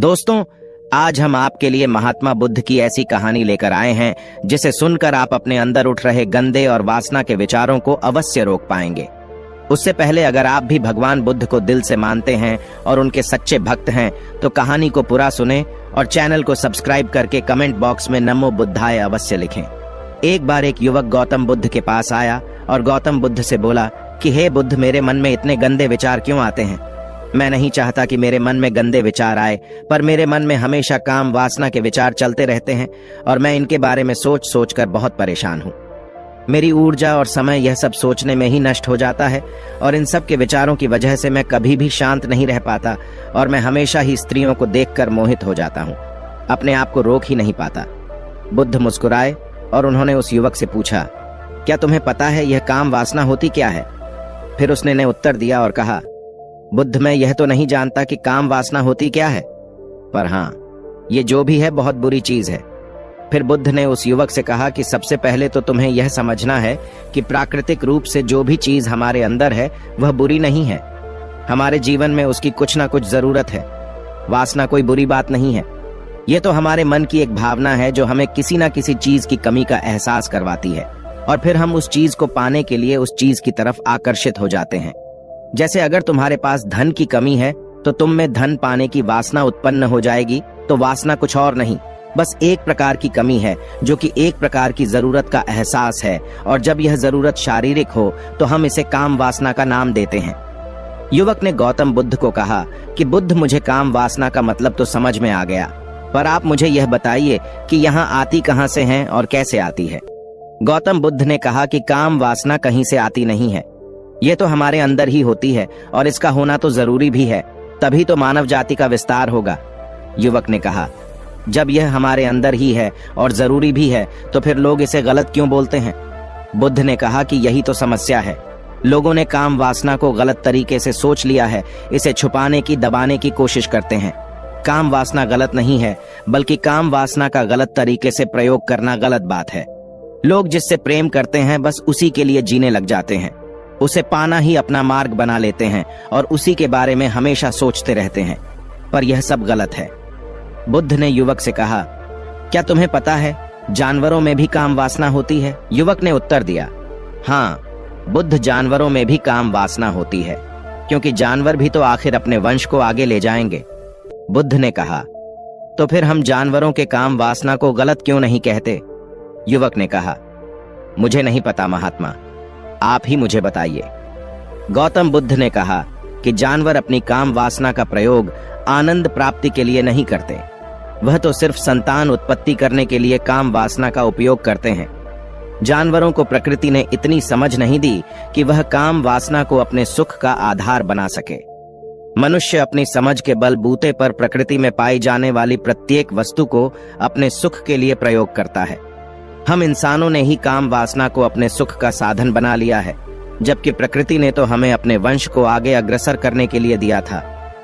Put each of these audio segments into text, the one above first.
दोस्तों, आज हम आपके लिए महात्मा बुद्ध की ऐसी कहानी लेकर आए हैं जिसे सुनकर आप अपने अंदर उठ रहे गंदे और वासना के विचारों को अवश्य रोक पाएंगे। उससे पहले अगर आप भी भगवान बुद्ध को दिल से मानते हैं और उनके सच्चे भक्त हैं तो कहानी को पूरा सुने और चैनल को सब्सक्राइब करके कमेंट बॉक्स में नमो बुद्धाय अवश्य लिखें। एक बार एक युवक गौतम बुद्ध के पास आया और गौतम बुद्ध से बोला कि हे बुद्ध, मेरे मन में इतने गंदे विचार क्यों आते हैं? मैं नहीं चाहता कि मेरे मन में गंदे विचार आए, पर मेरे मन में हमेशा काम वासना के विचार चलते रहते हैं और मैं इनके बारे में सोच सोच कर बहुत परेशान हूँ। मेरी ऊर्जा और समय यह सब सोचने में ही नष्ट हो जाता है और इन सब के विचारों की वजह से मैं कभी भी शांत नहीं रह पाता और मैं हमेशा ही स्त्रियों को देखकर मोहित हो जाता हूँ, अपने आप को रोक ही नहीं पाता। बुद्ध मुस्कुराए और उन्होंने उस युवक से पूछा, क्या तुम्हें पता है यह काम वासना होती क्या है? फिर उसने ने उत्तर दिया और कहा, बुद्ध, मैं यह तो नहीं जानता कि काम वासना होती क्या है, पर हाँ, ये जो भी है बहुत बुरी चीज है। फिर बुद्ध ने उस युवक से कहा कि सबसे पहले तो तुम्हें यह समझना है कि प्राकृतिक रूप से जो भी चीज हमारे अंदर है वह बुरी नहीं है। हमारे जीवन में उसकी कुछ ना कुछ जरूरत है। वासना कोई बुरी बात नहीं है। ये तो हमारे मन की एक भावना है जो हमें किसी ना किसी चीज की कमी का एहसास करवाती है और फिर हम उस चीज को पाने के लिए उस चीज की तरफ आकर्षित हो जाते हैं। जैसे अगर तुम्हारे पास धन की कमी है तो तुम में धन पाने की वासना उत्पन्न हो जाएगी। तो वासना कुछ और नहीं, बस एक प्रकार की कमी है जो कि एक प्रकार की जरूरत का एहसास है, और जब यह जरूरत शारीरिक हो तो हम इसे काम वासना का नाम देते हैं। युवक ने गौतम बुद्ध को कहा कि बुद्ध, मुझे काम वासना का मतलब तो समझ में आ गया, पर आप मुझे यह बताइए कि यहाँ आती कहाँ से है और कैसे आती है? गौतम बुद्ध ने कहा कि काम वासना कहीं से आती नहीं है, ये तो हमारे अंदर ही होती है और इसका होना तो जरूरी भी है, तभी तो मानव जाति का विस्तार होगा। युवक ने कहा, जब यह हमारे अंदर ही है और जरूरी भी है तो फिर लोग इसे गलत क्यों बोलते हैं? बुद्ध ने कहा कि यही तो समस्या है। लोगों ने काम वासना को गलत तरीके से सोच लिया है, इसे छुपाने की, दबाने की कोशिश करते हैं। काम वासना गलत नहीं है, बल्कि काम वासना का गलत तरीके से प्रयोग करना गलत बात है। लोग जिससे प्रेम करते हैं बस उसी के लिए जीने लग जाते हैं, उसे पाना ही अपना मार्ग बना लेते हैं और उसी के बारे में हमेशा सोचते रहते हैं, पर यह सब गलत है। बुद्ध ने युवक से कहा, क्या तुम्हें पता है जानवरों में भी काम वासना होती है? युवक ने उत्तर दिया, हाँ बुद्ध, जानवरों में भी काम वासना होती है, क्योंकि जानवर भी तो आखिर अपने वंश को आगे ले जाएंगे। बुद्ध ने कहा, तो फिर हम जानवरों के काम वासना को गलत क्यों नहीं कहते? युवक ने कहा, मुझे नहीं पता महात्मा, आप ही मुझे बताइए। गौतम बुद्ध ने कहा कि जानवर अपनी काम वासना का प्रयोग आनंद प्राप्ति के लिए नहीं करते, वह तो सिर्फ संतान उत्पत्ति करने के लिए काम वासना का उपयोग करते हैं। जानवरों को प्रकृति ने इतनी समझ नहीं दी कि वह काम वासना को अपने सुख का आधार बना सके। मनुष्य अपनी समझ के बलबूते पर प्रकृति में पाई जाने वाली प्रत्येक वस्तु को अपने सुख के लिए प्रयोग करता है। हम इंसानों ने ही काम वासना को अपने सुख का साधन बना लिया है, जबकि प्रकृति ने तो हमें अपने वंश को आगे अग्रसर करने के लिए दिया था,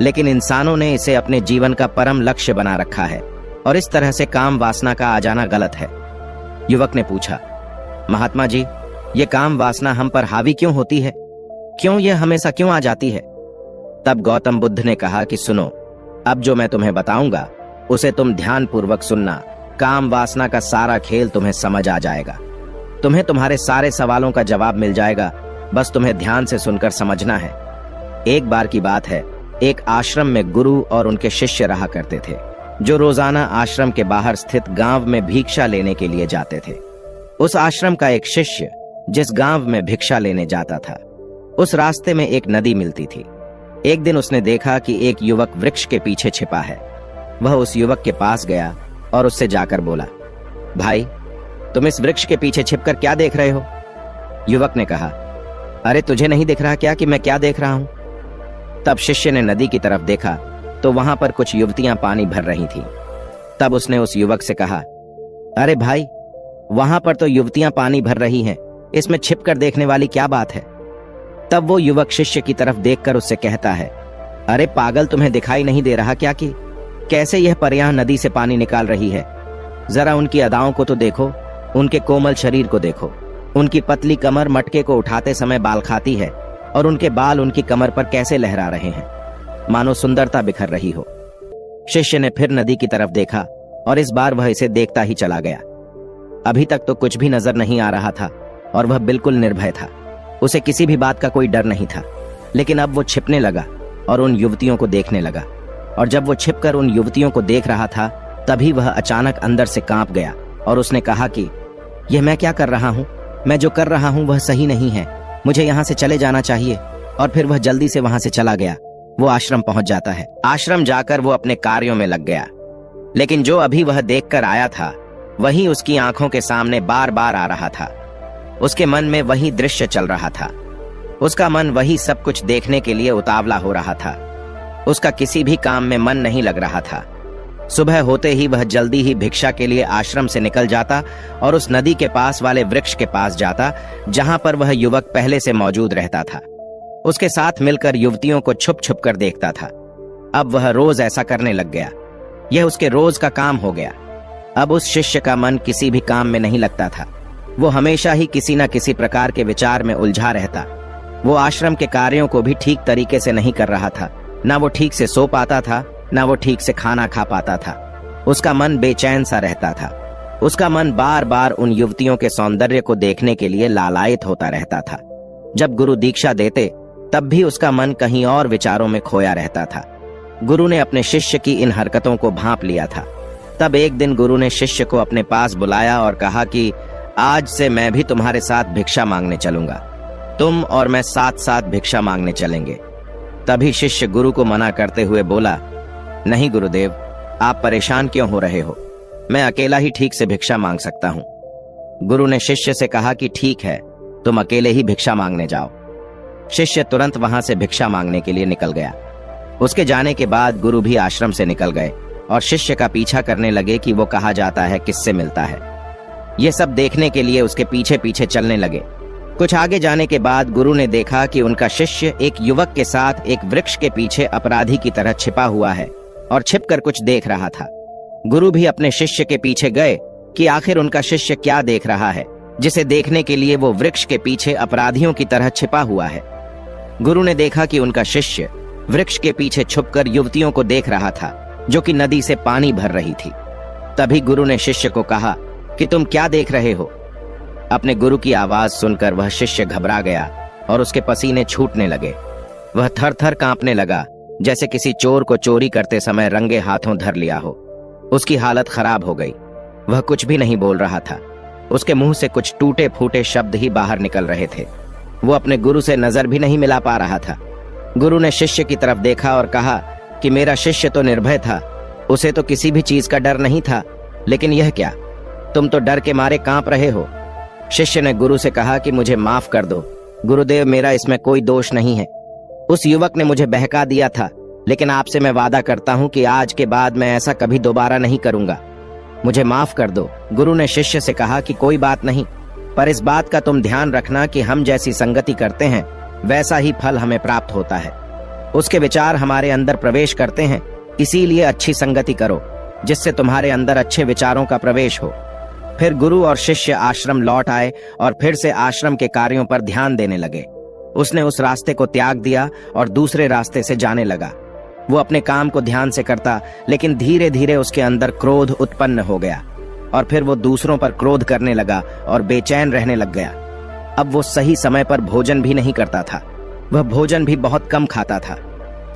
लेकिन इंसानों ने इसे अपने जीवन का परम लक्ष्य बना रखा है और इस तरह से काम वासना का आ जाना गलत है। युवक ने पूछा, महात्मा जी, ये काम वासना हम पर हावी क्यों होती है? क्यों यह हमेशा क्यों आ जाती है? तब गौतम बुद्ध ने कहा कि सुनो, अब जो मैं तुम्हें बताऊंगा उसे तुम ध्यान पूर्वक सुनना। काम वासना का सारा खेल तुम्हें समझ आ जाएगा, तुम्हें तुम्हारे सारे सवालों का जवाब मिल जाएगा, बस तुम्हें ध्यान से सुनकर समझना है। एक बार की बात है, एक आश्रम में गुरु और उनके शिष्य रहा करते थे, जो रोजाना आश्रम के बाहर स्थित गांव में भिक्षा लेने के लिए जाते थे। उस आश्रम का एक शिष्य जिस गांव में भिक्षा लेने जाता था, उस रास्ते में एक नदी मिलती थी। एक दिन उसने देखा कि एक युवक वृक्ष के पीछे छिपा है। वह उस युवक के पास गया और उससे जाकर बोला, भाई, तुम इस वृक्ष के पीछे छिपकर क्या देख रहे हो? युवक ने कहा, अरे तुझे नहीं दिख रहा क्या कि मैं क्या देख रहा हूं? तब शिष्य ने नदी की तरफ देखा तो वहां पर कुछ युवतियां पानी भर रही थीं। तब उसने उस युवक से कहा, अरे भाई, वहां पर तो युवतियां पानी भर रही हैं, इसमें छिपकर देखने वाली क्या बात है? तब वो युवक शिष्य की तरफ देखकर उससे कहता है, अरे पागल, तुम्हें दिखाई नहीं दे रहा क्या कि कैसे यह परियां नदी से पानी निकाल रही है? जरा उनकी अदाओं को तो देखो, उनके कोमल शरीर को देखो, उनकी पतली कमर मटके को उठाते समय बाल खाती है और उनके बाल उनकी कमर पर कैसे लहरा रहे हैं, मानो सुंदरता बिखर रही हो। शिष्य ने फिर नदी की तरफ देखा और इस बार वह इसे देखता ही चला गया। अभी तक तो कुछ भी नजर नहीं आ रहा था और वह बिल्कुल निर्भय था। उसे किसी भी बात का कोई डर नहीं था। लेकिन अब वो छिपने लगा और उन युवतियों को देखने लगा। और जब वो छिपकर उन युवतियों को देख रहा था, तभी वह अचानक अंदर से कांप गया और उसने कहा कि यह मैं क्या कर रहा हूं? मैं जो कर रहा हूं वह सही नहीं है। मुझे यहां से चले जाना चाहिए। और फिर वह जल्दी से वहां से चला गया। वो आश्रम पहुंच जाता है। आश्रम जाकर वो अपने कार्यों में लग गया। लेकिन जो अभी वह देखकर आया था, वही उसकी आंखों के सामने बार बार आ रहा था। उसके मन में वही दृश्य चल रहा था। उसका मन वही सब कुछ देखने के लिए उतावला हो रहा था। उसका किसी भी काम में मन नहीं लग रहा था। सुबह होते ही वह जल्दी ही भिक्षा के लिए आश्रम से निकल जाता और उस नदी के पास वाले वृक्ष के पास जाता, जहां पर वह युवक पहले से मौजूद रहता था। उसके साथ मिलकर युवतियों को छुप छुप कर देखता था। अब वह रोज ऐसा करने लग गया। यह उसके रोज का काम हो गया। अब उस शिष्य का मन किसी भी काम में नहीं लगता था। वो हमेशा ही किसी न किसी प्रकार के विचार में उलझा रहता। वो आश्रम के कार्यों को भी ठीक तरीके से नहीं कर रहा था। ना वो ठीक से सो पाता था, ना वो ठीक से खाना खा पाता था। उसका मन बेचैन सा रहता था। उसका मन बार बार उन युवतियों के सौंदर्य को देखने के लिए लालायित होता रहता था। जब गुरु दीक्षा देते, तब भी उसका मन कहीं और विचारों में खोया रहता था। गुरु ने अपने शिष्य की इन हरकतों को भांप लिया था। तब एक दिन गुरु ने शिष्य को अपने पास बुलाया और कहा कि आज से मैं भी तुम्हारे साथ भिक्षा मांगने चलूंगा। तुम और मैं साथ साथ भिक्षा मांगने चलेंगे। तभी शिष्य गुरु को मना करते हुए बोला, नहीं गुरुदेव, आप परेशान क्यों हो रहे हो? मैं अकेला ही ठीक से भिक्षा मांग सकता हूं। गुरु ने शिष्य से कहा कि ठीक है, तुम अकेले ही भिक्षा मांगने जाओ। शिष्य तुरंत वहां से भिक्षा मांगने के लिए निकल गया। उसके जाने के बाद गुरु भी आश्रम से निकल गए और शिष्य का पीछा करने लगे कि वो कहाँ जाता है, किससे मिलता है। ये सब देखने के लिए उसके पीछे पीछे चलने लगे। कुछ आगे जाने के बाद गुरु ने देखा कि उनका शिष्य एक युवक के साथ एक वृक्ष के पीछे अपराधी की तरह छिपा हुआ है और छिपकर कुछ देख रहा था। गुरु भी अपने शिष्य के पीछे गए कि आखिर उनका शिष्य क्या देख रहा है, जिसे देखने के लिए वो वृक्ष के पीछे अपराधियों की तरह छिपा हुआ है। गुरु ने देखा कि उनका शिष्य वृक्ष के पीछे छुपकर युवतियों को देख रहा था, जो कि नदी से पानी भर रही थी। तभी गुरु ने शिष्य को कहा कि तुम क्या देख रहे हो? अपने गुरु की आवाज सुनकर वह शिष्य घबरा गया और उसके पसीने छूटने लगे। वह थर थर कांपने लगा, जैसे किसी चोर को चोरी करते समय रंगे हाथों धर लिया हो। उसकी हालत खराब हो गई। वह कुछ भी नहीं बोल रहा था। उसके मुंह से कुछ टूटे फूटे शब्द ही बाहर निकल रहे थे। वो अपने गुरु से नजर भी नहीं मिला पा रहा था। गुरु ने शिष्य की तरफ देखा और कहा कि मेरा शिष्य तो निर्भय था, उसे तो किसी भी चीज का डर नहीं था, लेकिन यह क्या, तुम तो डर के मारे कांप रहे हो। शिष्य ने गुरु से कहा कि मुझे माफ कर दो गुरुदेव, मेरा इसमें कोई दोष नहीं है। उस युवक ने मुझे बहका दिया था, लेकिन आपसे मैं वादा करता हूं कि आज के बाद मैं ऐसा कभी दोबारा नहीं करूंगा। मुझे माफ कर दो। गुरु ने शिष्य से कहा कि कोई बात नहीं, पर इस बात का तुम ध्यान रखना कि हम जैसी संगति करते हैं, वैसा ही फल हमें प्राप्त होता है। उसके विचार हमारे अंदर प्रवेश करते हैं, इसीलिए अच्छी संगति करो, जिससे तुम्हारे अंदर अच्छे विचारों का प्रवेश हो। फिर गुरु और शिष्य आश्रम लौट आए और फिर से आश्रम के कार्यों पर ध्यान देने लगे। उसने उस रास्ते को त्याग दिया और दूसरे रास्ते से जाने लगा। वो अपने काम को ध्यान से करता, लेकिन धीरे धीरे उसके अंदर क्रोध उत्पन्न हो गया और फिर वो दूसरों पर क्रोध करने लगा और बेचैन रहने लग गया। अब वो सही समय पर भोजन भी नहीं करता था। वह भोजन भी बहुत कम खाता था।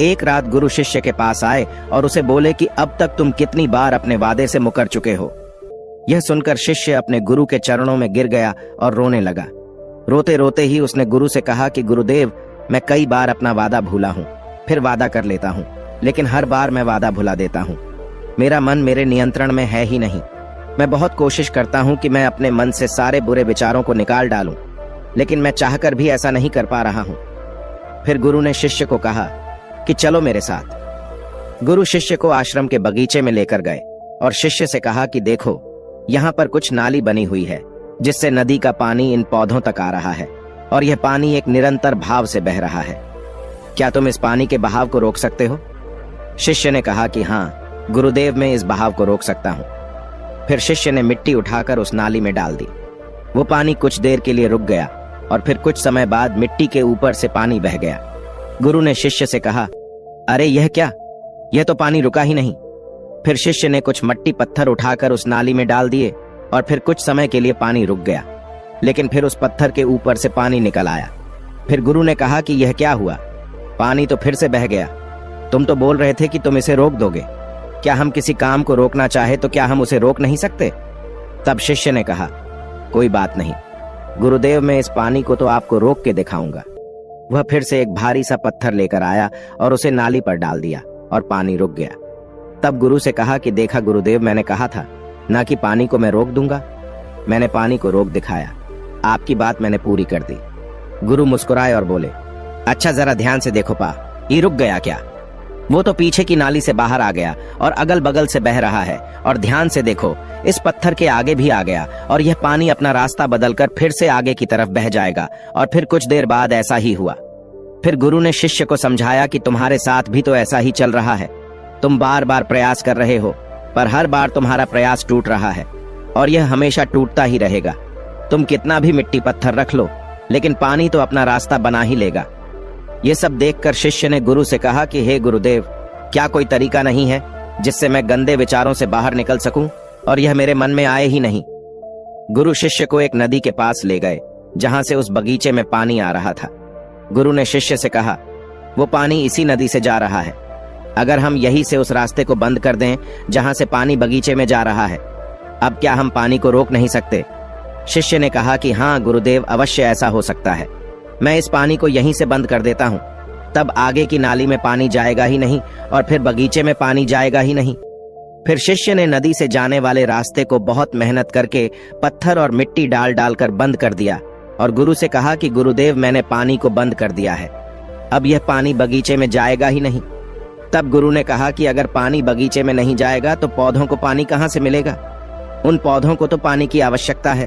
एक रात गुरु शिष्य के पास आए और उसे बोले कि अब तक तुम कितनी बार अपने वादे से मुकर चुके हो। यह सुनकर शिष्य अपने गुरु के चरणों में गिर गया और रोने लगा। रोते रोते ही उसने गुरु से कहा कि गुरुदेव, मैं कई बार अपना वादा भूला हूँ, फिर वादा कर लेता हूँ, लेकिन हर बार मैं वादा भुला देता हूँ। मेरा मन मेरे नियंत्रण में है ही नहीं। मैं बहुत कोशिश करता हूँ कि मैं अपने मन से सारे बुरे विचारों को निकाल डालूं, लेकिन मैं चाहकर भी ऐसा नहीं कर पा रहा हूँ। फिर गुरु ने शिष्य को कहा कि चलो मेरे साथ। गुरु शिष्य को आश्रम के बगीचे में लेकर गए और शिष्य से कहा कि देखो, यहाँ पर कुछ नाली बनी हुई है, जिससे नदी का पानी इन पौधों तक आ रहा है और यह पानी एक निरंतर भाव से बह रहा है। क्या तुम इस पानी के बहाव को रोक सकते हो? शिष्य ने कहा कि हाँ गुरुदेव, मैं इस बहाव को रोक सकता हूँ। फिर शिष्य ने मिट्टी उठाकर उस नाली में डाल दी। वो पानी कुछ देर के लिए रुक गया और फिर कुछ समय बाद मिट्टी के ऊपर से पानी बह गया। गुरु ने शिष्य से कहा, अरे यह क्या, यह तो पानी रुका ही नहीं, फिर शिष्य ने कुछ मट्टी पत्थर उठाकर उस नाली में डाल दिए और फिर कुछ समय के लिए पानी रुक गया, लेकिन फिर उस पत्थर के ऊपर से पानी निकल आया। फिर गुरु ने कहा कि यह क्या हुआ? पानी तो फिर से बह गया। तुम तो बोल रहे थे कि तुम इसे रोक दोगे। क्या हम किसी काम को रोकना चाहे तो क्या हम उसे रोक नहीं सकते? तब शिष्य ने कहा, कोई बात नहीं गुरुदेव, मैं इस पानी को तो आपको रोक के दिखाऊंगा। वह फिर से एक भारी सा पत्थर लेकर आया और उसे नाली पर डाल दिया और पानी रुक गया। तब गुरु से कहा कि देखा गुरुदेव, मैंने कहा था ना कि पानी को मैं रोक दूंगा। मैंने पानी को रोक दिखाया, आपकी बात मैंने पूरी कर दी। गुरु मुस्कुराए और बोले, अच्छा जरा ध्यान से देखो पा, ये रुक गया क्या? वो तो पीछे की नाली से बाहर आ गया और अगल बगल से बह रहा है। और ध्यान से देखो, इस पत्थर के आगे भी आ गया और यह पानी अपना रास्ता बदलकर फिर से आगे की तरफ बह जाएगा। और फिर कुछ देर बाद ऐसा ही हुआ। फिर गुरु ने शिष्य को समझाया कि तुम्हारे साथ भी तो ऐसा ही चल रहा है। तुम बार बार प्रयास कर रहे हो, पर हर बार तुम्हारा प्रयास टूट रहा है और यह हमेशा टूटता ही रहेगा। तुम कितना भी मिट्टी पत्थर रख लो, लेकिन पानी तो अपना रास्ता बना ही लेगा। ये सब देखकर शिष्य ने गुरु से कहा कि हे गुरुदेव, क्या कोई तरीका नहीं है जिससे मैं गंदे विचारों से बाहर निकल सकूं और यह मेरे मन में आए ही नहीं? गुरु शिष्य को एक नदी के पास ले गए जहां से उस बगीचे में पानी आ रहा था। गुरु ने शिष्य से कहा, वो पानी इसी नदी से जा रहा है। अगर हम यहीं से उस रास्ते को बंद कर दें जहां से पानी बगीचे में जा रहा है, अब क्या हम पानी को रोक नहीं सकते? शिष्य ने कहा कि हाँ गुरुदेव, अवश्य ऐसा हो सकता है। मैं इस पानी को यहीं से बंद कर देता हूँ, तब आगे की नाली में पानी जाएगा ही नहीं और फिर बगीचे में पानी जाएगा ही नहीं। फिर शिष्य ने नदी से जाने वाले रास्ते को बहुत मेहनत करके पत्थर और मिट्टी डाल डालकर बंद कर दिया और गुरु से कहा कि गुरुदेव, मैंने पानी को बंद कर दिया है, अब यह पानी बगीचे में जाएगा ही नहीं। तब गुरु ने कहा कि अगर पानी बगीचे में नहीं जाएगा तो पौधों को पानी कहाँ से मिलेगा? उन पौधों को तो पानी की आवश्यकता है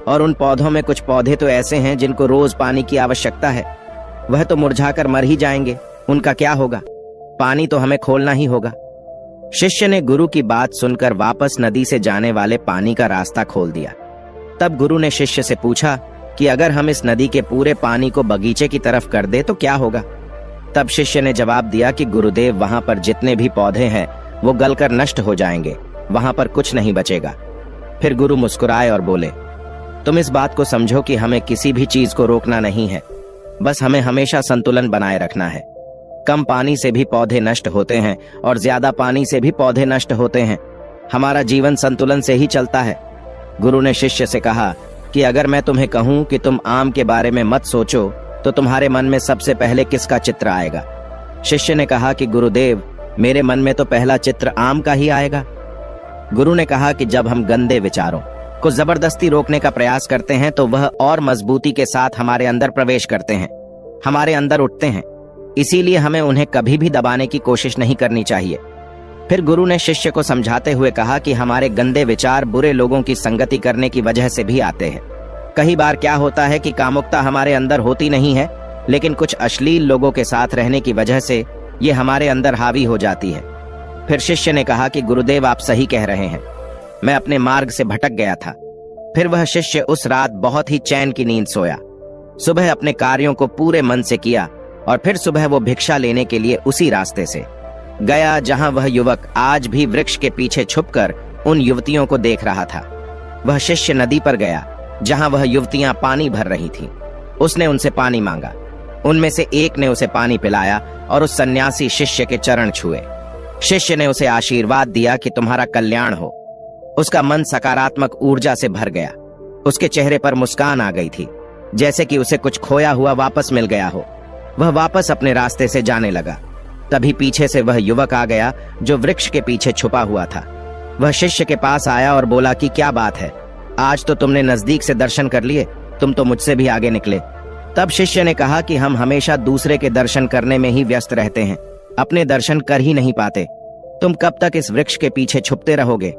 और उन पौधों में कुछ पौधे तो ऐसे हैं जिनको रोज पानी की आवश्यकता है। वह तो मुरझाकर मर ही जाएंगे, उनका क्या होगा? पानी तो हमें खोलना ही होगा। शिष्य ने गुरु की बात सुनकर वापस नदी से जाने वाले पानी का रास्ता खोल दिया। तब गुरु ने शिष्य से पूछा कि अगर हम इस नदी के पूरे पानी को बगीचे की तरफ कर दे तो क्या होगा? तब शिष्य ने जवाब दिया कि गुरुदेव, वहां पर जितने भी पौधे हैं वो गलकर नष्ट हो जाएंगे, वहां पर कुछ नहीं बचेगा। फिर गुरु मुस्कुराए और बोले, तुम इस बात को समझो कि हमें किसी भी चीज को रोकना नहीं है, बस हमें हमेशा संतुलन बनाए रखना है। कम पानी से भी पौधे नष्ट होते हैं और ज्यादा पानी से भी पौधे नष्ट होते हैं। हमारा जीवन संतुलन से ही चलता है। गुरु ने शिष्य से कहा कि अगर मैं तुम्हें कहूं कि तुम आम के बारे में मत सोचो तो तुम्हारे मन में सबसे पहले किसका चित्र आएगा? शिष्य ने कहा कि गुरुदेव, मेरे मन में तो पहला चित्र आम का ही आएगा। गुरु ने कहा कि जब हम गंदे विचारों को जबरदस्ती रोकने का प्रयास करते हैं तो वह और मजबूती के साथ हमारे अंदर प्रवेश करते हैं, हमारे अंदर उठते हैं। इसीलिए हमें उन्हें कभी भी दबाने की कोशिश नहीं करनी चाहिए। फिर गुरु ने शिष्य को समझाते हुए कहा कि हमारे गंदे विचार बुरे लोगों की संगति करने की वजह से भी आते हैं। कई बार क्या होता है कि कामुकता हमारे अंदर होती नहीं है, लेकिन कुछ अश्लील लोगों के साथ रहने की वजह से ये हमारे अंदर हावी हो जाती है। फिर शिष्य ने कहा कि गुरुदेव, आप सही कह रहे हैं, मैं अपने मार्ग से भटक गया था। फिर वह शिष्य उस रात बहुत ही चैन की नींद सोया। सुबह अपने कार्यों को पूरे मन से किया और फिर सुबह वो भिक्षा लेने के लिए उसी रास्ते से गया जहां वह युवक आज भी वृक्ष के पीछे छुपकर उन युवतियों को देख रहा था। वह शिष्य नदी पर गया जहां वह युवतियां पानी भर रही थीं। उसने उनसे पानी मांगा। उनमें से एक ने उसे पानी पिलाया और उस सन्यासी शिष्य के चरण छुए। शिष्य ने उसे आशीर्वाद दिया कि तुम्हारा कल्याण हो। उसका मन सकारात्मक ऊर्जा से भर गया। उसके चेहरे पर मुस्कान आ गई थी, जैसे कि उसे कुछ खोया हुआ वापस मिल गया हो। वह वापस अपने रास्ते से जाने लगा। तभी पीछे से वह युवक आ गया जो वृक्ष के पीछे छुपा हुआ था। वह शिष्य के पास आया और बोला कि क्या बात है, आज तो तुमने नजदीक से दर्शन कर लिए, तुम तो मुझसे भी आगे निकले। तब शिष्य ने कहा कि हम हमेशा दूसरे के दर्शन करने में ही व्यस्त रहते हैं, अपने दर्शन कर ही नहीं पाते। तुम कब तक इस वृक्ष के पीछे छुपते रहोगे?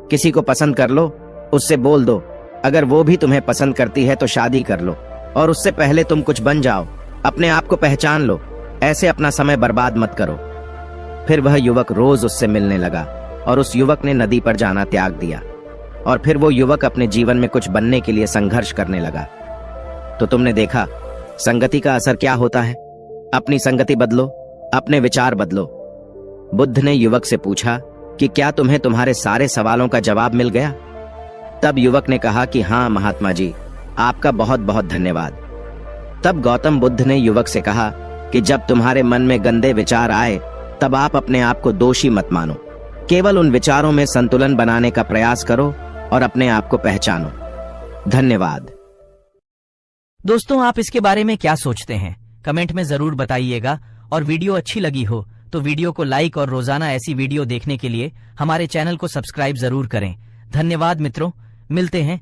किसी को पसंद कर लो, उससे बोल दो। अगर वो भी तुम्हें पसंद करती है तो शादी कर लो, और उससे पहले तुम कुछ बन जाओ। अपने आप को पहचान लो, ऐसे अपना समय बर्बाद मत करो। फिर वह युवक रोज उससे मिलने लगा और उस युवक ने नदी पर जाना त्याग दिया। और फिर वो युवक अपने जीवन में कुछ बनने के लिए संघर्ष करने लगा। तो तुमने देखा संगति का असर क्या होता है। अपनी संगति बदलो, अपने विचार बदलो। बुद्ध ने युवक से पूछा कि क्या तुम्हें तुम्हारे सारे सवालों का जवाब मिल गया? तब युवक ने कहा कि हाँ महात्मा जी, आपका बहुत बहुत धन्यवाद। तब गौतम बुद्ध ने युवक से कहा कि जब तुम्हारे मन में गंदे विचार आए तब आप अपने आप को दोषी मत मानो, केवल उन विचारों में संतुलन बनाने का प्रयास करो और अपने आप को पहचानो। धन्यवाद। दोस्तों, आप इसके बारे में क्या सोचते हैं? कमेंट में जरूर बताइएगा। और वीडियो अच्छी लगी हो तो वीडियो को लाइक और रोजाना ऐसी वीडियो देखने के लिए हमारे चैनल को सब्सक्राइब जरूर करें। धन्यवाद मित्रों, मिलते हैं